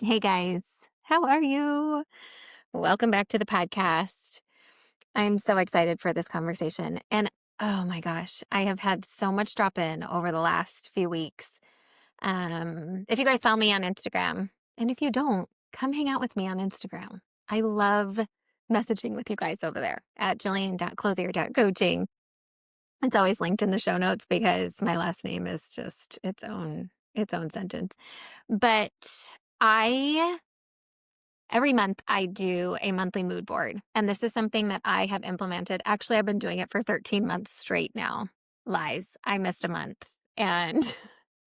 Hey guys, how are you? Welcome back to the podcast. I'm so excited for this conversation. And oh my gosh, I have had so much drop in over the last few weeks. If you guys follow me on Instagram, and if you don't, come hang out with me on Instagram. I love messaging with you guys over there at Jillian.Clothier.coaching. It's always linked in the show notes because my last name is just its own sentence. But I every month, I do a monthly mood board, and this is something that I have implemented. Actually, I've been doing it for 13 months straight now. Lies. I missed a month, and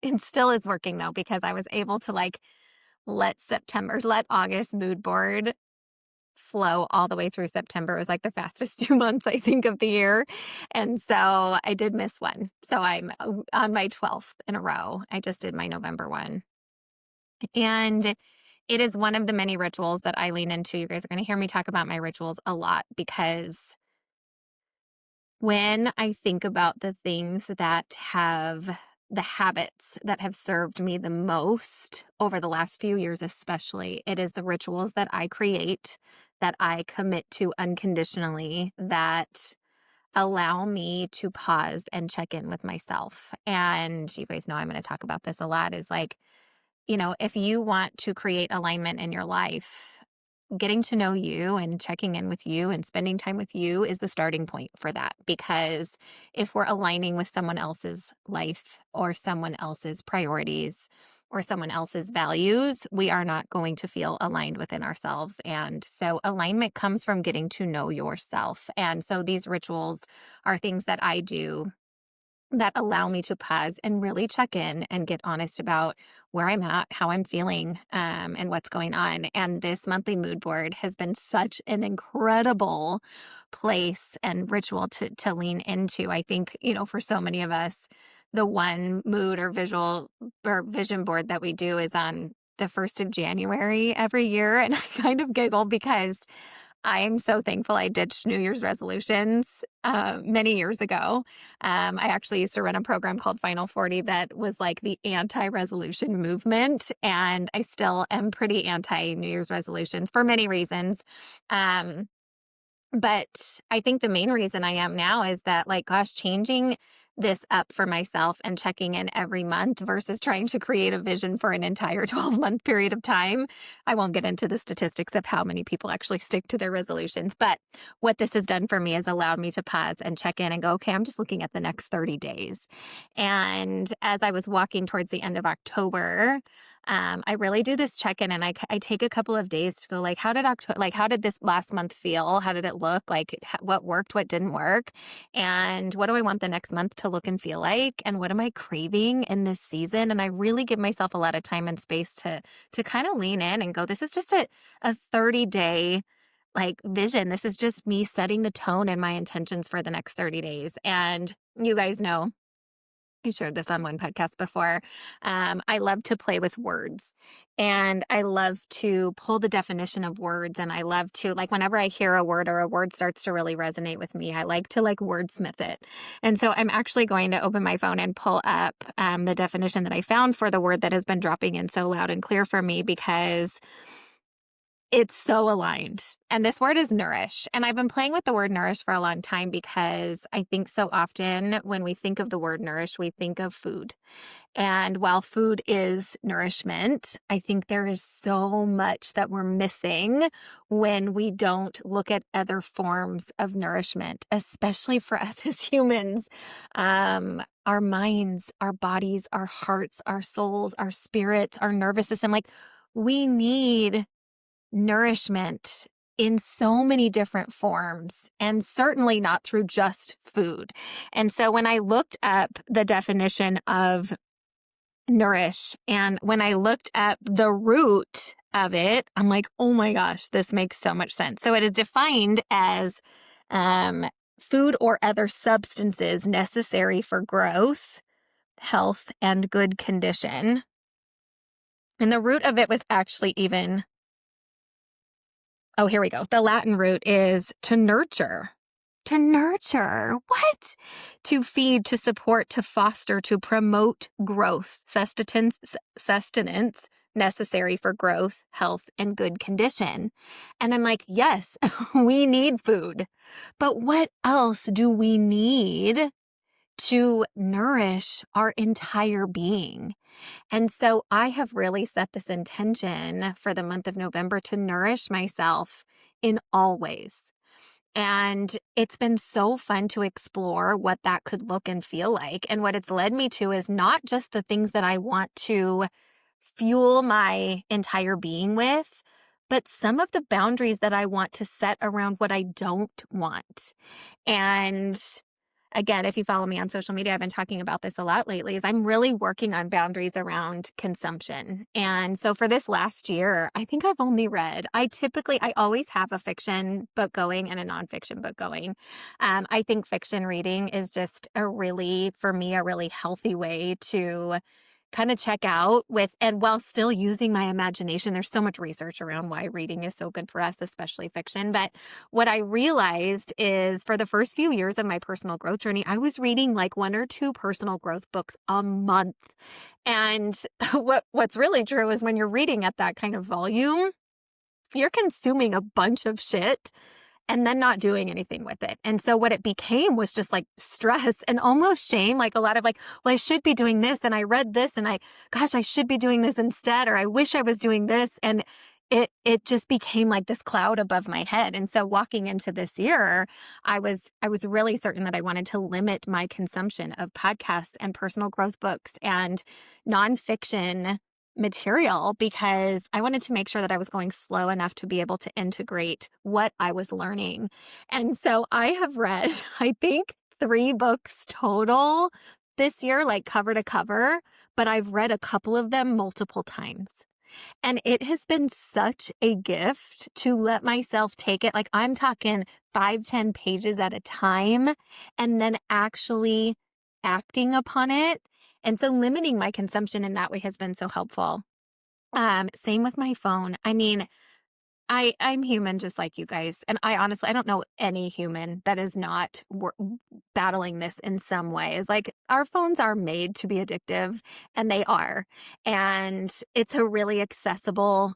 it still is working though because I was able to let August mood board flow all the way through September. It was like the fastest 2 months I think of the year, and so I did miss one. So I'm on my 12th in a row. I just did my November one. And it is one of the many rituals that I lean into. You guys are going to hear me talk about my rituals a lot because when I think about the habits that have served me the most over the last few years, especially, it is the rituals that I create, that I commit to unconditionally, that allow me to pause and check in with myself. And you guys know I'm going to talk about this a lot is like, if you want to create alignment in your life, getting to know you and checking in with you and spending time with you is the starting point for that. Because if we're aligning with someone else's life or someone else's priorities or someone else's values, we are not going to feel aligned within ourselves. And so alignment comes from getting to know yourself. And so these rituals are things that I do that allow me to pause and really check in and get honest about where I'm at, how I'm feeling, and what's going on. And this monthly mood board has been such an incredible place and ritual to lean into. I think, for so many of us, the one mood or visual or vision board that we do is on the 1st of January every year. And I kind of giggle because I am so thankful I ditched New Year's resolutions many years ago. I actually used to run a program called Final 40 that was like the anti-resolution movement, and I still am pretty anti-New Year's resolutions for many reasons. Um, but I think the main reason I am now is that, like, gosh, changing this up for myself and checking in every month versus trying to create a vision for an entire 12-month period of time. I won't get into the statistics of how many people actually stick to their resolutions, but what this has done for me is allowed me to pause and check in and go, okay, I'm just looking at the next 30 days. And as I was walking towards the end of October, I really do this check-in, and I take a couple of days to go, like, how did this last month feel? How did it look? Like, what worked, what didn't work? And what do I want the next month to look and feel like? And what am I craving in this season? And I really give myself a lot of time and space to kind of lean in and go, this is just a 30-day vision. This is just me setting the tone and my intentions for the next 30 days. And you guys know, I shared this on one podcast before. I love to play with words, and I love to pull the definition of words. And I love to, whenever I hear a word or a word starts to really resonate with me, I like to wordsmith it. And so I'm actually going to open my phone and pull up the definition that I found for the word that has been dropping in so loud and clear for me because it's so aligned. And this word is nourish. And I've been playing with the word nourish for a long time because I think so often when we think of the word nourish, we think of food. And while food is nourishment, I think there is so much that we're missing when we don't look at other forms of nourishment, especially for us as humans. Our minds, our bodies, our hearts, our souls, our spirits, our nervous system, we need nourishment in so many different forms, and certainly not through just food. And so when I looked up the definition of nourish, and when I looked up the root of it, I'm like, oh my gosh, this makes so much sense. So it is defined as food or other substances necessary for growth, health, and good condition. And the root of it was actually even Oh, here we go. The Latin root is to nurture. To nurture. What? To feed, to support, to foster, to promote growth, sustenance, necessary for growth, health, and good condition. And I'm like, yes, we need food, but what else do we need to nourish our entire being? And so I have really set this intention for the month of November to nourish myself in all ways. And it's been so fun to explore what that could look and feel like. And what it's led me to is not just the things that I want to fuel my entire being with, but some of the boundaries that I want to set around what I don't want. And again, if you follow me on social media, I've been talking about this a lot lately, is I'm really working on boundaries around consumption. And so for this last year, I think I've only read, I always have a fiction book going and a nonfiction book going. I think fiction reading is just for me, a really healthy way to kind of check out with, and while still using my imagination. There's so much research around why reading is so good for us, especially fiction. But what I realized is for the first few years of my personal growth journey, I was reading like 1 or 2 personal growth books a month. And what's really true is when you're reading at that kind of volume, you're consuming a bunch of shit and then not doing anything with it. And so what it became was just like stress and almost shame, like a lot of like, well, I should be doing this. And I read this and gosh, I should be doing this instead, or I wish I was doing this. And it just became like this cloud above my head. And so walking into this year, I was really certain that I wanted to limit my consumption of podcasts and personal growth books and nonfiction material, because I wanted to make sure that I was going slow enough to be able to integrate what I was learning. And so I have read, I think, 3 books total this year, like cover to cover, but I've read a couple of them multiple times. And it has been such a gift to let myself take it. Like I'm talking 5-10 pages at a time and then actually acting upon it. And so limiting my consumption in that way has been so helpful. Same with my phone. I mean, I'm human just like you guys. And I don't know any human that is not battling this in some ways. Like our phones are made to be addictive, and they are. And it's a really acceptable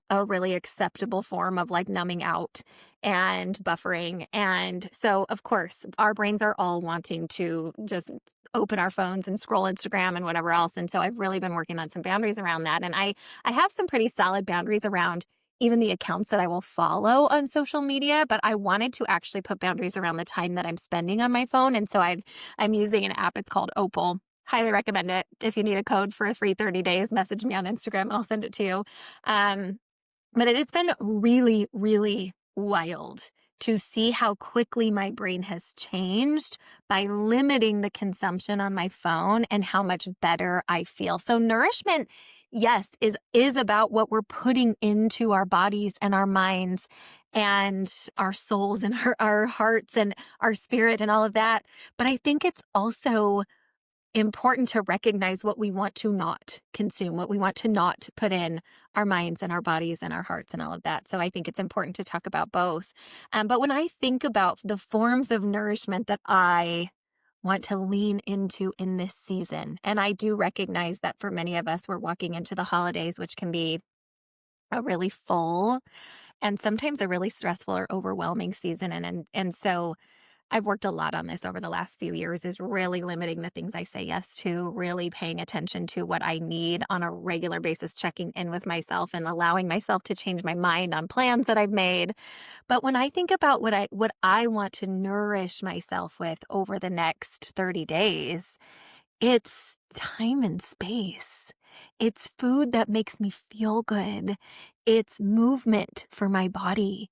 form of like numbing out and buffering. And so of course our brains are all wanting to just open our phones and scroll Instagram and whatever else. And so I've really been working on some boundaries around that. And I have some pretty solid boundaries around even the accounts that I will follow on social media, but I wanted to actually put boundaries around the time that I'm spending on my phone. And so I'm using an app. It's called Opal. Highly recommend it. If you need a code for a free 30 days, message me on Instagram and I'll send it to you. But it has been really, really wild to see how quickly my brain has changed by limiting the consumption on my phone and how much better I feel. So nourishment, yes, is about what we're putting into our bodies and our minds and our souls and our hearts and our spirit and all of that. But I think it's also important to recognize what we want to not consume, what we want to not put in our minds and our bodies and our hearts and all of that. So I think it's important to talk about both. But when I think about the forms of nourishment that I want to lean into in this season, and I do recognize that for many of us, we're walking into the holidays, which can be a really full and sometimes a really stressful or overwhelming season. And so I've worked a lot on this over the last few years, is really limiting the things I say yes to, really paying attention to what I need on a regular basis, checking in with myself and allowing myself to change my mind on plans that I've made. But when I think about what I want to nourish myself with over the next 30 days, it's time and space. It's food that makes me feel good. It's movement for my body.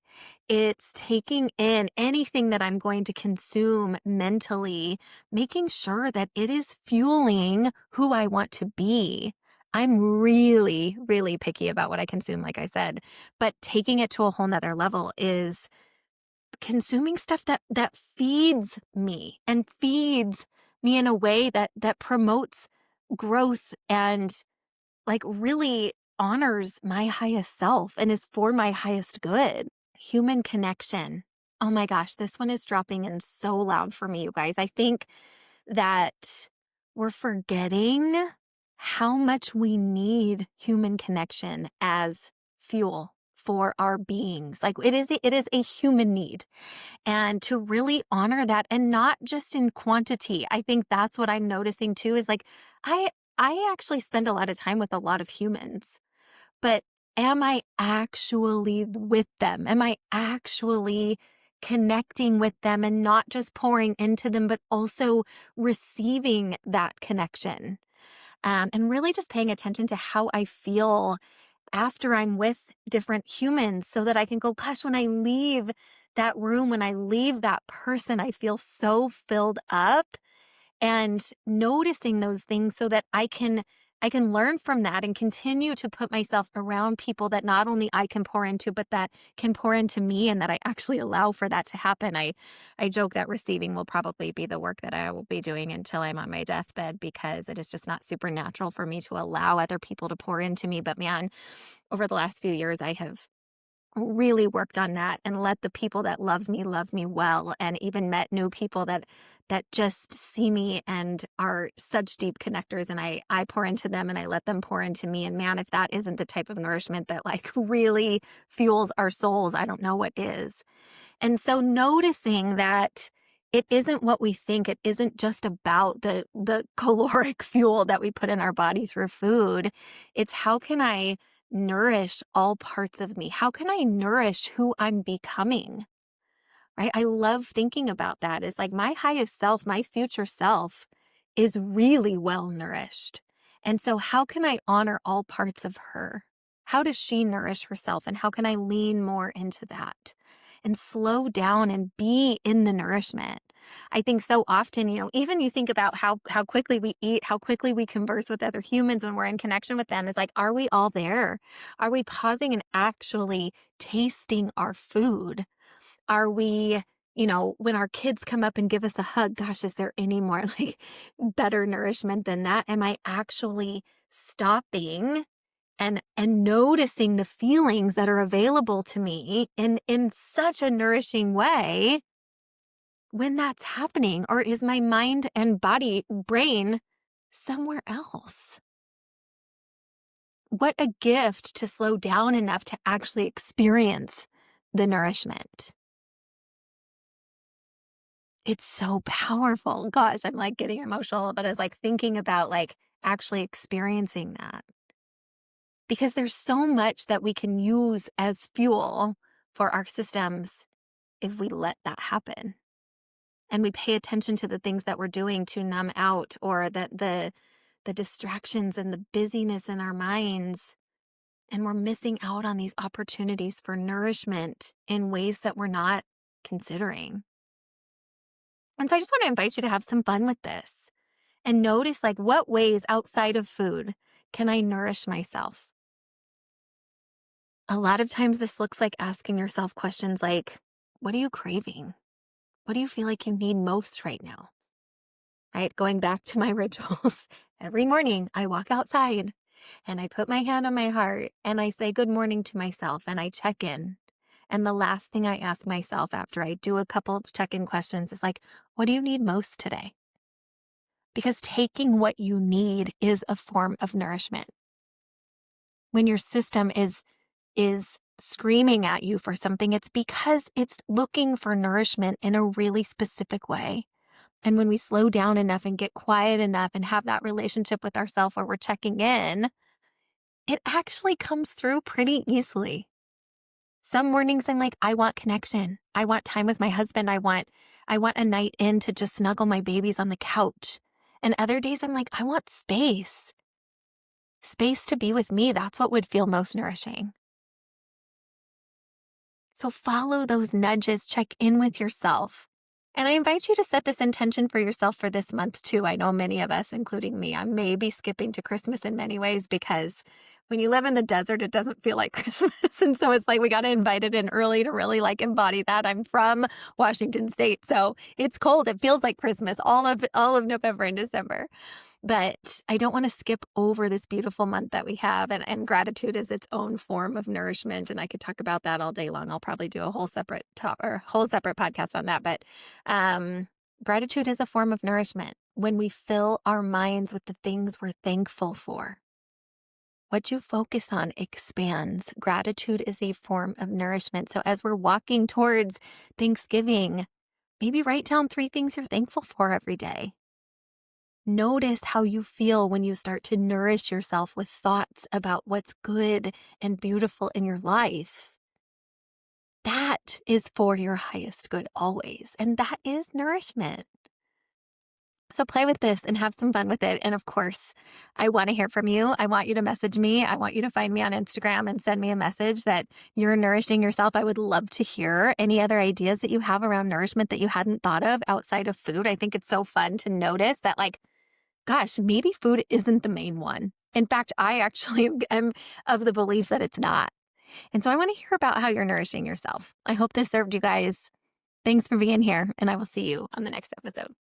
It's taking in anything that I'm going to consume mentally, making sure that it is fueling who I want to be. I'm really, really picky about what I consume, like I said, but taking it to a whole nother level is consuming stuff that feeds me and feeds me in a way that promotes growth and like really honors my highest self and is for my highest good. Human connection. Oh my gosh, this one is dropping in so loud for me, you guys. I think that we're forgetting how much we need human connection as fuel for our beings. Like it is a human need. And to really honor that, and not just in quantity. I think that's what I'm noticing too, is like I I actually spend a lot of time with a lot of humans, but am I actually with them? Am I actually connecting with them, and not just pouring into them, but also receiving that connection? And really just paying attention to how I feel after I'm with different humans, so that I can go, gosh, when I leave that room, when I leave that person, I feel so filled up, and noticing those things so that I can learn from that and continue to put myself around people that not only I can pour into, but that can pour into me, and that I actually allow for that to happen. I joke that receiving will probably be the work that I will be doing until I'm on my deathbed, because it is just not supernatural for me to allow other people to pour into me. But man, over the last few years, I have really worked on that, and let the people that love me well, and even met new people that just see me and are such deep connectors, and I pour into them, and I let them pour into me. And man, if that isn't the type of nourishment that like really fuels our souls, I don't know what is. And so noticing that it isn't what we think. It isn't just about the caloric fuel that we put in our body through food. It's how can I nourish all parts of me? How can I nourish who I'm becoming? Right? I love thinking about that. It's like my highest self, my future self is really well nourished. And so how can I honor all parts of her? How does she nourish herself? And how can I lean more into that and slow down and be in the nourishment? I think so often, even you think about how quickly we eat, how quickly we converse with other humans when we're in connection with them, is like, are we all there? Are we pausing and actually tasting our food? Are we, when our kids come up and give us a hug, gosh, is there any more like better nourishment than that? Am I actually stopping and noticing the feelings that are available to me in such a nourishing way when that's happening? Or is my mind and brain somewhere else? What a gift to slow down enough to actually experience the nourishment. It's so powerful. Gosh, I'm like getting emotional, but it's like thinking about like actually experiencing that, because there's so much that we can use as fuel for our systems if we let that happen. And we pay attention to the things that we're doing to numb out, or that the distractions and the busyness in our minds, and we're missing out on these opportunities for nourishment in ways that we're not considering. And so I just want to invite you to have some fun with this and notice, like, what ways outside of food can I nourish myself? A lot of times this looks like asking yourself questions like, what are you craving? What do you feel like you need most right now? Right? Going back to my rituals, every morning I walk outside and I put my hand on my heart and I say good morning to myself and I check in. And the last thing I ask myself after I do a couple of check-in questions is like, what do you need most today? Because taking what you need is a form of nourishment. When your system is screaming at you for something, it's because it's looking for nourishment in a really specific way. And when we slow down enough and get quiet enough and have that relationship with ourselves where we're checking in, it actually comes through pretty easily. Some mornings I'm like, I want connection. I want time with my husband. I want a night in to just snuggle my babies on the couch. And other days I'm like, I want space. Space to be with me. That's what would feel most nourishing. So follow those nudges, check in with yourself. And I invite you to set this intention for yourself for this month too. I know many of us, including me, I may be skipping to Christmas in many ways, because when you live in the desert, it doesn't feel like Christmas. And so it's like we got to invite it in early to really like embody that. I'm from Washington State, so it's cold. It feels like Christmas all of November and December. But I don't want to skip over this beautiful month that we have. And gratitude is its own form of nourishment. And I could talk about that all day long. I'll probably do a whole separate podcast on that. But gratitude is a form of nourishment. when we fill our minds with the things we're thankful for, what you focus on expands. Gratitude is a form of nourishment. So as we're walking towards Thanksgiving, maybe write down 3 things you're thankful for every day. Notice how you feel when you start to nourish yourself with thoughts about what's good and beautiful in your life. That is for your highest good always, and that is nourishment. So play with this and have some fun with it. And of course, I want to hear from you. I want you to message me. I want you to find me on Instagram and send me a message that you're nourishing yourself. I would love to hear any other ideas that you have around nourishment that you hadn't thought of outside of food. I think it's so fun to notice that, like, gosh, maybe food isn't the main one. In fact, I actually am of the belief that it's not. And so I want to hear about how you're nourishing yourself. I hope this served you guys. Thanks for being here, and I will see you on the next episode.